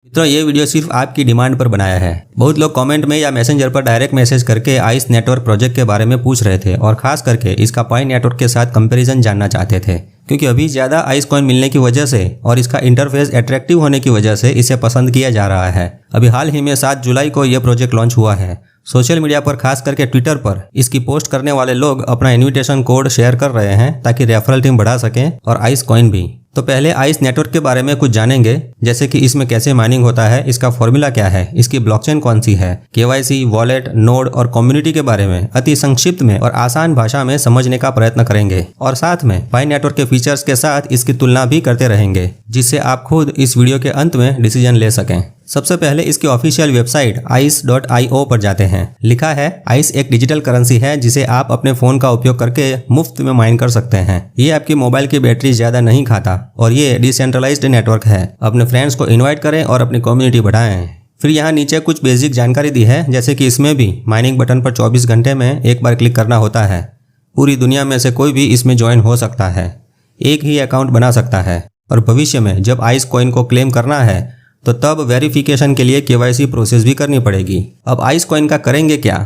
मित्रों, ये वीडियो सिर्फ आपकी डिमांड पर बनाया है। बहुत लोग कमेंट में या मैसेंजर पर डायरेक्ट मैसेज करके आइस नेटवर्क प्रोजेक्ट के बारे में पूछ रहे थे और खास करके इसका पाई नेटवर्क के साथ कंपैरिजन जानना चाहते थे, क्योंकि अभी ज़्यादा आइस कॉइन मिलने की वजह से और इसका इंटरफेस अट्रैक्टिव होने की वजह से इसे पसंद किया जा रहा है। अभी हाल ही में 7 जुलाई को यह प्रोजेक्ट लॉन्च हुआ है। सोशल मीडिया पर खास करके ट्विटर पर इसकी पोस्ट करने वाले लोग अपना इन्विटेशन कोड शेयर कर रहे हैं ताकि रेफरल टीम बढ़ा सकें और आइस कॉइन भी। तो पहले आइस नेटवर्क के बारे में कुछ जानेंगे, जैसे कि इसमें कैसे माइनिंग होता है, इसका फॉर्मूला क्या है, इसकी ब्लॉकचेन कौन सी है, केवाईसी, वॉलेट, नोड और कम्युनिटी के बारे में अति संक्षिप्त में और आसान भाषा में समझने का प्रयत्न करेंगे और साथ में पाई नेटवर्क के फीचर्स के साथ इसकी तुलना भी करते रहेंगे, जिससे आप खुद इस वीडियो के अंत में डिसीजन ले सकें। सबसे पहले इसकी ऑफिशियल वेबसाइट ice.io पर जाते हैं। लिखा है आइस एक डिजिटल करेंसी है जिसे आप अपने फोन का उपयोग करके मुफ्त में माइन कर सकते हैं। ये आपकी मोबाइल की बैटरी ज्यादा नहीं खाता और ये डिसेंट्रलाइज्ड नेटवर्क है। अपने फ्रेंड्स को इनवाइट करें और अपनी कम्युनिटी बढ़ाएं। फिर यहाँ नीचे कुछ बेसिक जानकारी दी है, जैसे कि इसमें भी माइनिंग बटन पर 24 घंटे में एक बार क्लिक करना होता है। पूरी दुनिया में से कोई भी इसमें ज्वाइन हो सकता है, एक ही अकाउंट बना सकता है और भविष्य में जब आइस कॉइन को क्लेम करना है तो तब वेरिफिकेशन के लिए केवाईसी प्रोसेस भी करनी पड़ेगी। अब आइस कॉइन का करेंगे क्या,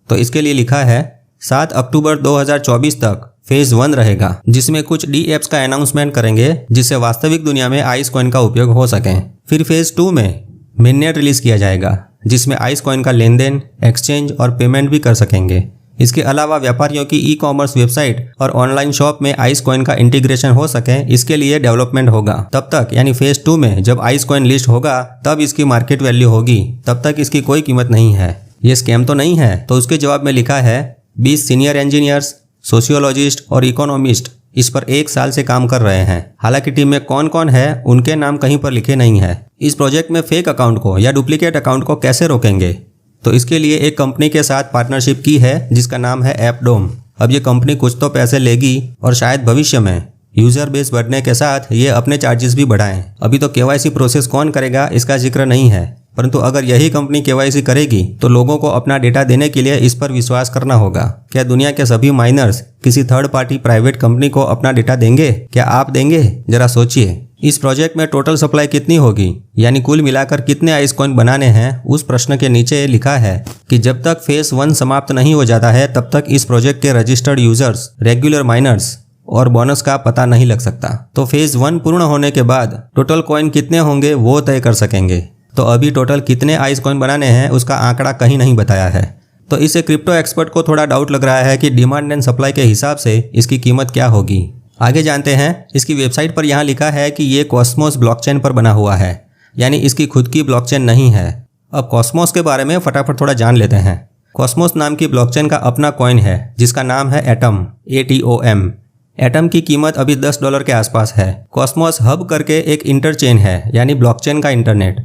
तो इसके लिए लिखा है 7 अक्टूबर 2024 तक फेज 1 रहेगा, जिसमें कुछ डी एप्स का अनाउंसमेंट करेंगे जिससे वास्तविक दुनिया में आइस कॉइन का उपयोग हो सके। फिर फेज 2 में मेननेट रिलीज किया जाएगा, जिसमें आइस कॉइन का लेन देन, एक्सचेंज और पेमेंट भी कर सकेंगे। इसके अलावा व्यापारियों की ई कॉमर्स वेबसाइट और ऑनलाइन शॉप में आइस कॉइन का इंटीग्रेशन हो सके, इसके लिए डेवलपमेंट होगा। तब तक यानी फेज 2 में जब आइस कॉइन लिस्ट होगा तब इसकी मार्केट वैल्यू होगी, तब तक इसकी कोई कीमत नहीं है। ये स्कैम तो नहीं है? तो उसके जवाब में लिखा है 20 सीनियर इंजीनियर्स, सोशियोलॉजिस्ट और इकोनॉमिस्ट इस पर 1 साल से काम कर रहे हैं। हालांकि टीम में कौन कौन है उनके नाम कहीं पर लिखे नहीं है। इस प्रोजेक्ट में फेक अकाउंट को या डुप्लीकेट अकाउंट को कैसे रोकेंगे, तो इसके लिए एक कंपनी के साथ पार्टनरशिप की है जिसका नाम है एपडोम। अब ये कंपनी कुछ तो पैसे लेगी और शायद भविष्य में यूजर बेस बढ़ने के साथ ये अपने चार्जेस भी बढ़ाएं। अभी तो केवाईसी प्रोसेस कौन करेगा इसका जिक्र नहीं है, परंतु अगर यही कंपनी केवाईसी करेगी तो लोगों को अपना डेटा देने के लिए इस पर विश्वास करना होगा। क्या दुनिया के सभी माइनर्स किसी थर्ड पार्टी प्राइवेट कंपनी को अपना डेटा देंगे? क्या आप देंगे? जरा सोचिए। इस प्रोजेक्ट में टोटल सप्लाई कितनी होगी, यानी कुल मिलाकर कितने आइस कॉइन बनाने हैं, उस प्रश्न के नीचे लिखा है कि जब तक फेज 1 समाप्त नहीं हो जाता है तब तक इस प्रोजेक्ट के रजिस्टर्ड यूजर्स, रेगुलर माइनर्स और बोनस का पता नहीं लग सकता। तो फेज 1 पूर्ण होने के बाद टोटल कॉइन कितने होंगे वो तय कर सकेंगे। तो अभी टोटल कितने आइस कॉइन बनाने हैं उसका आंकड़ा कहीं नहीं बताया है। तो इससे क्रिप्टो एक्सपर्ट को थोड़ा डाउट लग रहा है कि डिमांड एंड सप्लाई के हिसाब से इसकी कीमत क्या होगी। आगे जानते हैं। इसकी वेबसाइट पर यहाँ लिखा है कि ये कॉस्मोस ब्लॉकचेन पर बना हुआ है, यानी इसकी खुद की ब्लॉकचेन नहीं है। अब कॉस्मोस के बारे में फटाफट थोड़ा जान लेते हैं। कॉस्मोस नाम की ब्लॉकचेन का अपना कॉइन है जिसका नाम है एटम, ATOM। एटम की कीमत अभी $10 के आसपास है। कॉस्मोस हब करके एक इंटरचेन है, यानी ब्लॉकचेन का इंटरनेट।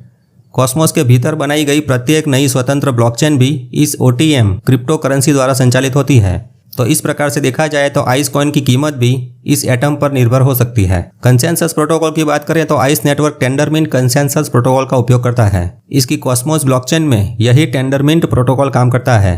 कॉस्मोस के भीतर बनाई गई प्रत्येक नई स्वतंत्र ब्लॉकचेन भी इस OTM क्रिप्टो करेंसी द्वारा संचालित होती है। तो इस प्रकार से देखा जाए तो आइस कॉइन की कीमत भी इस एटम पर निर्भर हो सकती है। कंसेंसस प्रोटोकॉल की बात करें तो आइस नेटवर्क टेंडरमिंट कंसेंसस प्रोटोकॉल का उपयोग करता है। इसकी कॉस्मोस ब्लॉकचेन में यही टेंडरमिंट प्रोटोकॉल काम करता है।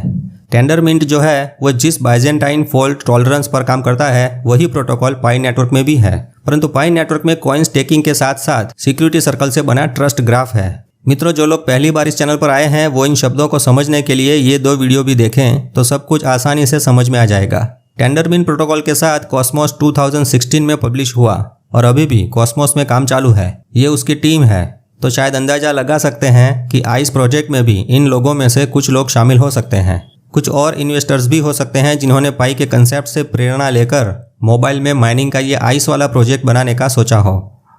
टेंडरमिंट जो है वो जिस बाइजेंटाइन फॉल्ट टॉलरेंस पर काम करता है वही प्रोटोकॉल पाई नेटवर्क में भी है, परंतु पाई नेटवर्क में कॉइन स्टेकिंग के साथ साथ सिक्योरिटी सर्कल से बना ट्रस्ट ग्राफ है। मित्रों, जो लोग पहली बार इस चैनल पर आए हैं वो इन शब्दों को समझने के लिए ये 2 वीडियो भी देखें तो सब कुछ आसानी से समझ में आ जाएगा। टेंडरमिंट प्रोटोकॉल के साथ कॉस्मोस 2016 में पब्लिश हुआ और अभी भी कॉस्मोस में काम चालू है। ये उसकी टीम है। तो शायद अंदाजा लगा सकते हैं कि आइस प्रोजेक्ट में भी इन लोगों में से कुछ लोग शामिल हो सकते हैं। कुछ और इन्वेस्टर्स भी हो सकते हैं जिन्होंने पाई के कंसेप्ट से प्रेरणा लेकर मोबाइल में माइनिंग का ये आइस वाला प्रोजेक्ट बनाने का सोचा हो।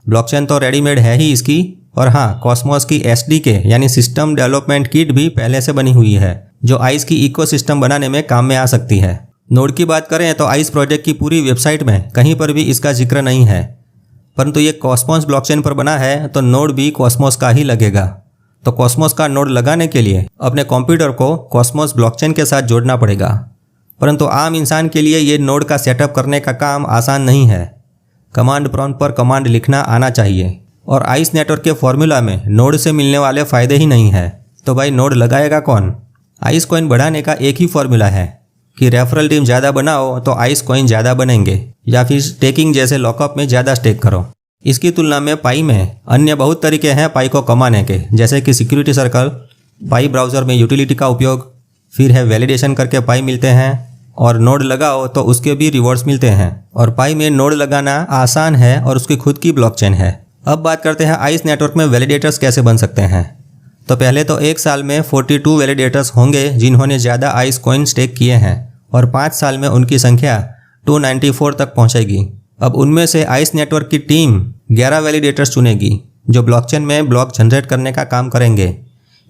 ब्लॉकचेन तो रेडीमेड है ही इसकी, और हाँ, कॉस्मोस की SDK यानी सिस्टम डेवलपमेंट किट भी पहले से बनी हुई है जो आइस की इकोसिस्टम बनाने में काम में आ सकती है। नोड की बात करें तो आइस प्रोजेक्ट की पूरी वेबसाइट में कहीं पर भी इसका जिक्र नहीं है, परंतु ये कॉस्मोस ब्लॉकचेन पर बना है तो नोड भी कॉस्मोस का ही लगेगा। तो कॉस्मोस का नोड लगाने के लिए अपने कंप्यूटर को कॉस्मोस ब्लॉकचेन के साथ जोड़ना पड़ेगा, परंतु आम इंसान के लिए ये नोड का सेटअप करने का काम आसान नहीं है। कमांड प्रॉम्प्ट पर कमांड लिखना आना चाहिए और आइस नेटवर्क के फॉर्मूला में नोड से मिलने वाले फायदे ही नहीं है। तो भाई नोड लगाएगा कौन? आइस कॉइन बढ़ाने का एक ही फॉर्मूला है कि रेफरल टीम ज़्यादा बनाओ तो आइस कॉइन ज़्यादा बनेंगे, या फिर स्टेकिंग जैसे लॉकअप में ज़्यादा स्टेक करो। इसकी तुलना में पाई में अन्य बहुत तरीके हैं पाई को कमाने के, जैसे कि सिक्योरिटी सर्कल, पाई ब्राउज़र में यूटिलिटी का उपयोग, फिर है वैलिडेशन करके पाई मिलते हैं, और नोड लगाओ तो उसके भी रिवॉर्ड्स मिलते हैं। और पाई में नोड लगाना आसान है और उसकी खुद की ब्लॉकचेन है। अब बात करते हैं आइस नेटवर्क में वैलिडेटर्स कैसे बन सकते हैं। तो पहले तो एक साल में 42 वैलिडेटर्स होंगे जिन्होंने ज़्यादा आइस कॉइन स्टेक किए हैं, और 5 साल में उनकी संख्या 294 तक पहुंचेगी। अब उनमें से आइस नेटवर्क की टीम 11 वैलिडेटर्स चुनेगी जो ब्लॉकचेन में ब्लॉक जनरेट करने का काम करेंगे।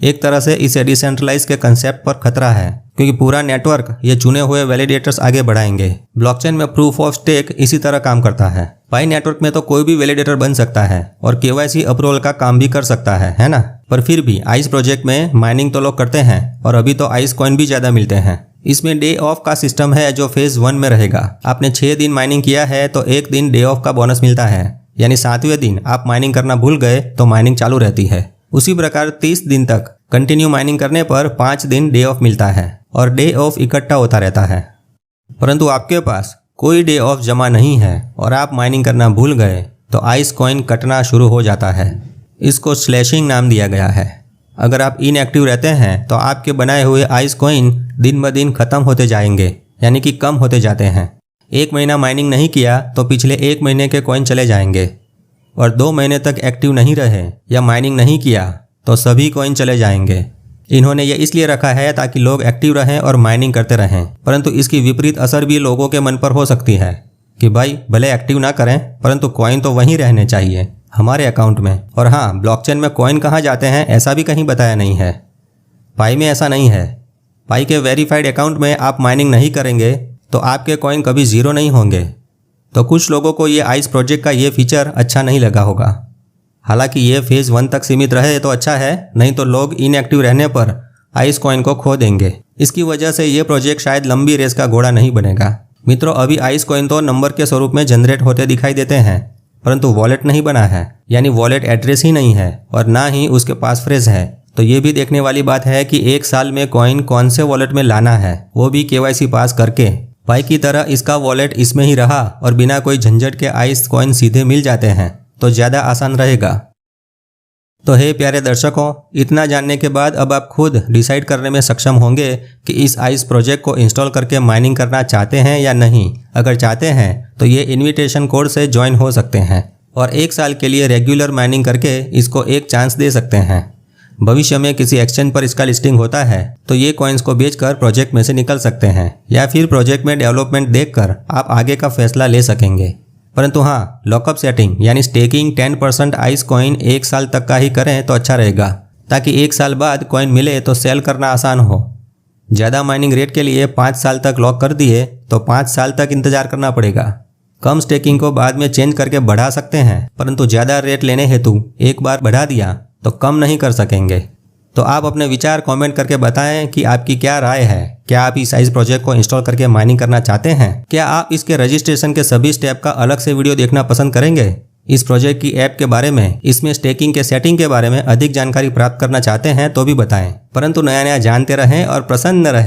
एक तरह से इसे डिसेंट्रलाइज के कंसेप्ट पर खतरा है, क्योंकि पूरा नेटवर्क ये चुने हुए वैलिडेटर्स आगे बढ़ाएंगे। ब्लॉकचेन में प्रूफ ऑफ स्टेक इसी तरह काम करता है। पाई नेटवर्क में तो कोई भी वैलिडेटर बन सकता है और KYC अप्रूवल का काम भी कर सकता है ना। पर फिर भी आइस प्रोजेक्ट में माइनिंग तो लोग करते हैं, और अभी तो आइस कॉइन भी ज़्यादा मिलते हैं। इसमें डे ऑफ का सिस्टम है जो फेज 1 में रहेगा। आपने 6 दिन माइनिंग किया है तो 1 दिन डे ऑफ का बोनस मिलता है, यानी 7वें दिन आप माइनिंग करना भूल गए तो माइनिंग चालू रहती है। उसी प्रकार 30 दिन तक कंटिन्यू माइनिंग करने पर 5 दिन डे ऑफ मिलता है, और डे ऑफ इकट्ठा होता रहता है। परंतु आपके पास कोई डे ऑफ जमा नहीं है और आप माइनिंग करना भूल गए तो आइस कॉइन कटना शुरू हो जाता है। इसको स्लैशिंग नाम दिया गया है। अगर आप इनएक्टिव रहते हैं तो आपके बनाए हुए आइस कॉइन दिन ब दिन खत्म होते जाएंगे, यानी कि कम होते जाते हैं। 1 महीना माइनिंग नहीं किया तो पिछले 1 महीने के कॉइन चले जाएंगे, और 2 महीने तक एक्टिव नहीं रहे या माइनिंग नहीं किया तो सभी कॉइन चले जाएंगे। इन्होंने ये इसलिए रखा है ताकि लोग एक्टिव रहें और माइनिंग करते रहें, परंतु इसकी विपरीत असर भी लोगों के मन पर हो सकती है कि भाई भले एक्टिव ना करें परंतु कॉइन तो वहीं रहने चाहिए हमारे अकाउंट में। और हाँ, ब्लॉकचेन में कॉइन कहाँ जाते हैं ऐसा भी कहीं बताया नहीं है। पाई में ऐसा नहीं है। पाई के वेरीफाइड अकाउंट में आप माइनिंग नहीं करेंगे तो आपके कॉइन कभी ज़ीरो नहीं होंगे। तो कुछ लोगों को ये आइस प्रोजेक्ट का ये फीचर अच्छा नहीं लगा होगा। हालांकि ये फेज़ 1 तक सीमित रहे तो अच्छा है, नहीं तो लोग इनएक्टिव रहने पर आइस कॉइन को खो देंगे। इसकी वजह से ये प्रोजेक्ट शायद लंबी रेस का घोड़ा नहीं बनेगा। मित्रों, अभी आइस कॉइन तो नंबर के स्वरूप में जनरेट होते दिखाई देते हैं, परंतु वॉलेट नहीं बना है, यानी वॉलेट एड्रेस ही नहीं है और ना ही उसके पास फ्रेज है। तो ये भी देखने वाली बात है कि 1 साल में कॉइन कौन से वॉलेट में लाना है, वो भी KYC पास करके। पाई की तरह इसका वॉलेट इसमें ही रहा और बिना कोई झंझट के आइस कॉइन सीधे मिल जाते हैं तो ज़्यादा आसान रहेगा। तो हे प्यारे दर्शकों, इतना जानने के बाद अब आप खुद डिसाइड करने में सक्षम होंगे कि इस आइस प्रोजेक्ट को इंस्टॉल करके माइनिंग करना चाहते हैं या नहीं। अगर चाहते हैं तो ये इनविटेशन कोड से ज्वाइन हो सकते हैं और 1 साल के लिए रेगुलर माइनिंग करके इसको एक चांस दे सकते हैं। भविष्य में किसी एक्सचेंज पर इसका लिस्टिंग होता है तो ये कॉइन्स को बेचकर प्रोजेक्ट में से निकल सकते हैं, या फिर प्रोजेक्ट में डेवलपमेंट देखकर आप आगे का फैसला ले सकेंगे। परंतु हाँ, लॉकअप सेटिंग यानी स्टेकिंग 10% आइस कॉइन 1 साल तक का ही करें तो अच्छा रहेगा, ताकि 1 साल बाद कॉइन मिले तो सेल करना आसान हो। ज़्यादा माइनिंग रेट के लिए 5 साल तक लॉक कर दिए तो 5 साल तक इंतजार करना पड़ेगा। कम स्टेकिंग को बाद में चेंज करके बढ़ा सकते हैं, परंतु ज़्यादा रेट लेने हेतु एक बार बढ़ा दिया तो कम नहीं कर सकेंगे। तो आप अपने विचार कमेंट करके बताएं कि आपकी क्या राय है। क्या आप इस आइस प्रोजेक्ट को इंस्टॉल करके माइनिंग करना चाहते हैं? क्या आप इसके रजिस्ट्रेशन के सभी स्टेप का अलग से वीडियो देखना पसंद करेंगे? इस प्रोजेक्ट की ऐप के बारे में, इसमें स्टेकिंग के सेटिंग के बारे में अधिक जानकारी प्राप्त करना चाहते हैं तो भी बताएं। परंतु नया नया जानते रहें और प्रसन्न रहें।